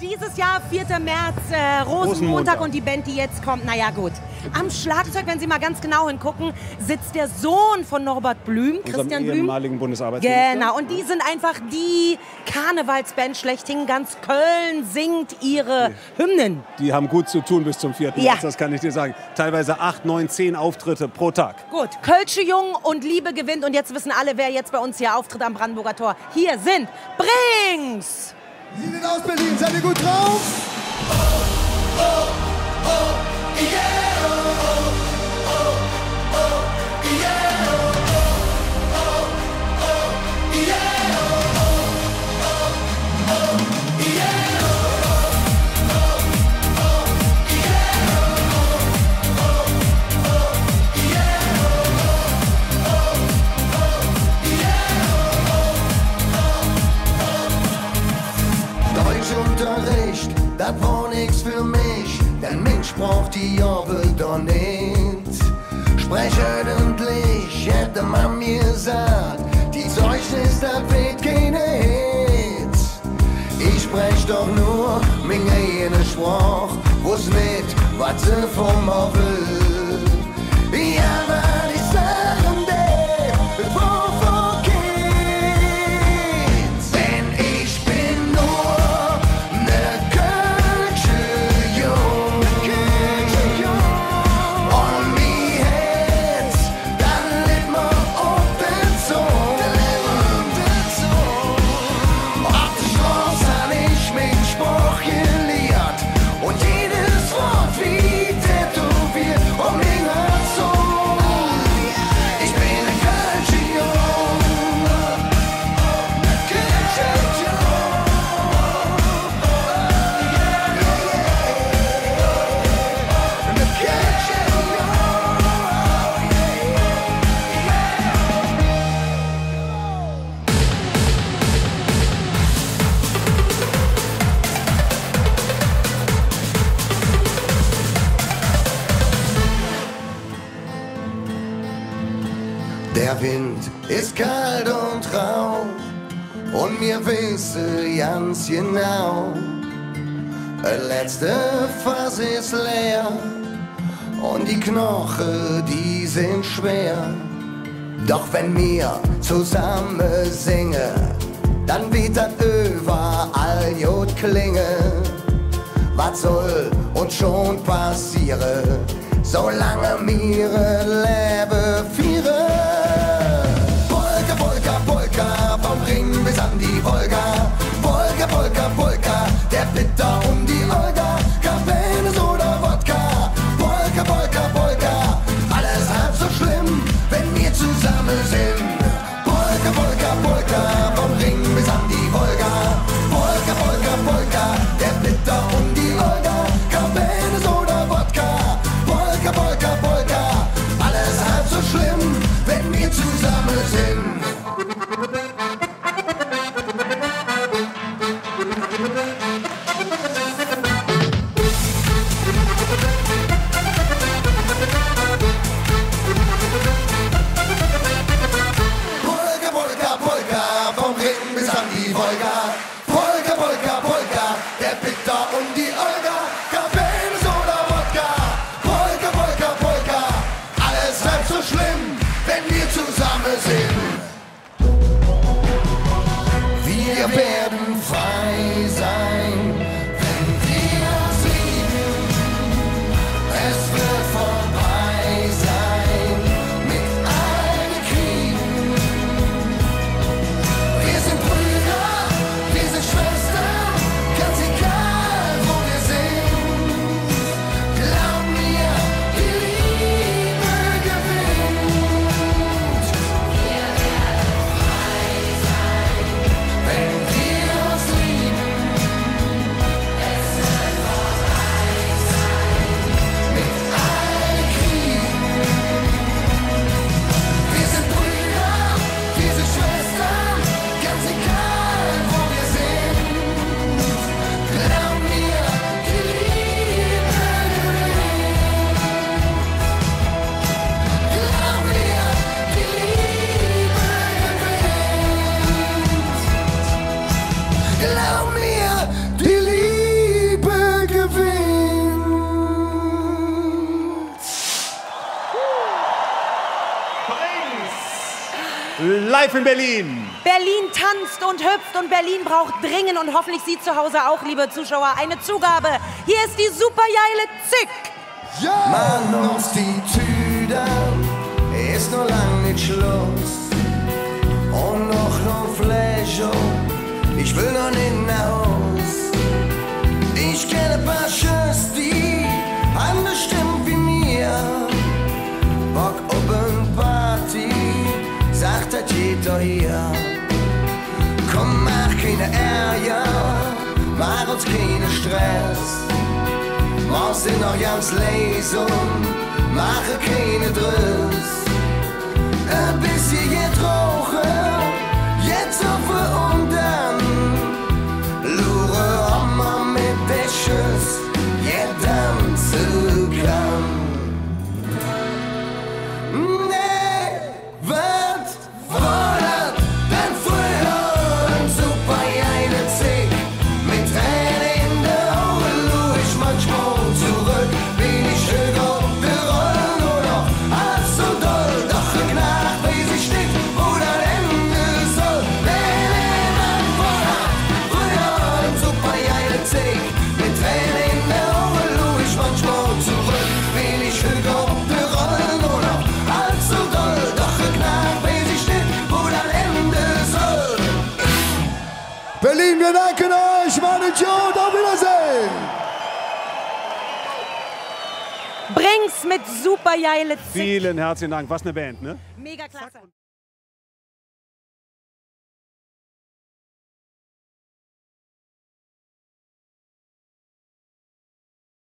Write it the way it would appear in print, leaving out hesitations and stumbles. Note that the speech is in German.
Dieses Jahr, 4. März, Rosenmontag und die Band, die jetzt kommt, naja gut. Am Schlagzeug, wenn Sie mal ganz genau hingucken, sitzt der Sohn von Norbert Blüm, Christian Blüm. Ehemaligen Bundesarbeitsminister. Genau, und die sind einfach die Karnevalsband schlechthin. Ganz Köln singt ihre Hymnen. Die haben gut zu tun bis zum 4. März, das kann ich dir sagen. Teilweise 8, 9, 10 Auftritte pro Tag. Gut, Kölsche Jung und Liebe gewinnt. Und jetzt wissen alle, wer jetzt bei uns hier auftritt am Brandenburger Tor. Hier sind Brings! Sie sind aus Berlin, seid ihr gut drauf? Oh, oh, oh, yeah, oh, oh, oh, yeah, oh, oh, oh, yeah, oh, oh, yeah, Deutschunterricht, das war nix für mich, denn Mensch braucht die Jahre doch nicht. Sprechentlich hätte man mir gesagt, die Zeugnis, das wird keine Hit. Ich sprech doch nur meine eigene Sprache, wo's nicht, was sie von mir will. Ja, weil ich sagen will, wovon geht's? Denn ich bin nur ne Kölsche Jung. Und mi Herz, dann litt mir auf den Zug. Auf der Straße hab ich mit Spruch gelehrt und jedes Wort wie tätowiert um mich herum. Ich bin ne Kölsche Jung, ne Kölsche Jung. Ne Kölsche Der Wind ist kalt und rau und mir wissen ganz genau, das letzte Fass ist leer und die Knochen, die sind schwer. Doch wenn wir zusammen singen, dann wird das überall gut klingen. Was soll uns schon passieren, solange wir Leben führen? Polka, Polka, Polka, vom Ring bis an die Wolga. Polka, Polka, Polka, der Blitter um die Olga. Cabernet oder Wodka. Polka, Polka, Polka, alles halb so schlimm, wenn wir zusammen sind. Polka, Polka, Polka, vom Ring bis an die Wolga. Polka, Polka, Polka, der Blitter um die Olga. Cabernet oder Wodka. Polka, Polka, Polka, alles halb so schlimm, Live in Berlin. Berlin tanzt und hüpft und Berlin braucht dringend und hoffentlich Sie zu Hause auch, liebe Zuschauer, eine Zugabe. Hier ist die Supergeile Zick. Ja! Mann, uns die Tüte ist noch lang nicht Schluss. Und noch Fläche, ich will noch nicht nach Haus. Ich kenne ein paar Schüsse, die anders stimmen wie mir. Bock auf eine Party, sagt das jeder hier. Komm, mach keine Ärger, mach uns keinen Stress. Mach sind noch ganz leise und mache keine Driss. Ein bisschen jetzt rauchen, jetzt auf und dann lure Oma mit der Schuss, jetzt tanzen kann. Nee, was war das denn früher? Ein supergeile Zick mit Tränen in der Augen, lur ich manchmal zurück, bin ich schön auf der Rolle, nur noch alles so doll, doch nach weiß ich nicht, wo das Ende soll. Nee, was war das früher? Ein supergeile Zick mit Tränen in der Augen, lur ich manchmal zurück, bin ich schön auf der Rolle, nur noch alles so doll, doch nach weiß ich nicht, wo das Ende soll. Berlin, wir danken euch, meine Idiot, auf Wiedersehen! Bring's mit Supergeile Zick. Vielen herzlichen Dank. Was eine Band, ne? Mega klasse.